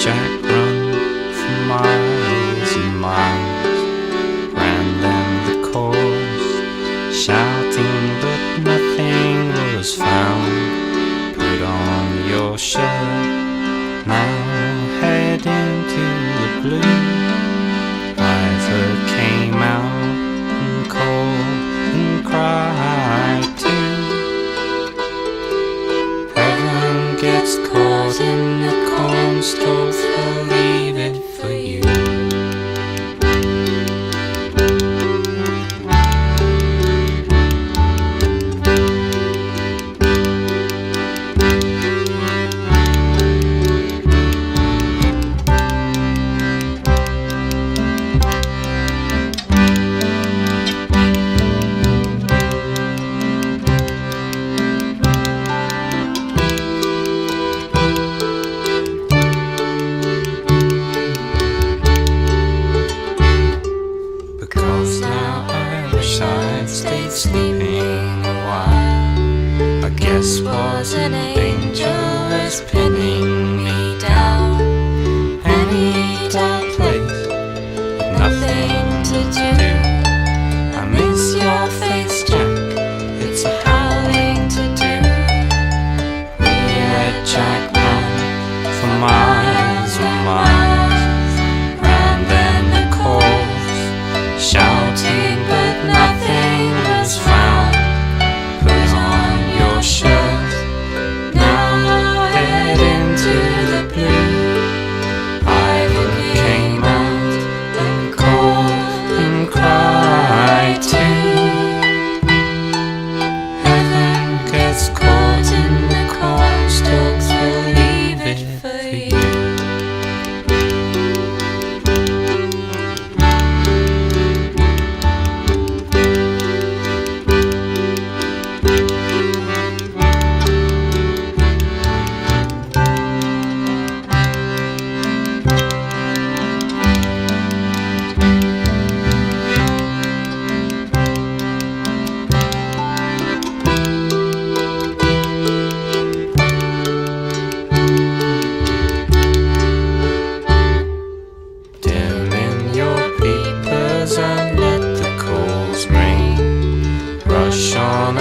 Jack run for miles and miles, ran down the course, shouting but nothing was found. Put on your shirt, now head into the blue. Ivor came out and called and cried too. Heaven gets caught in the cornstalk, they'll leave it for you. Sleeping a while, I guess was an angel was pinning me down. Any dark place with nothing to do. I miss your face, Jack, it's a howling to do. We let Jack run for miles and miles, ran then the course, shouting but nothing was found. Put on your shirt, now head into the blue. Ivor came out and called and cried too. Heaven gets caught in the cornstalks, we'll leave it for you. And let the coals rain, rush on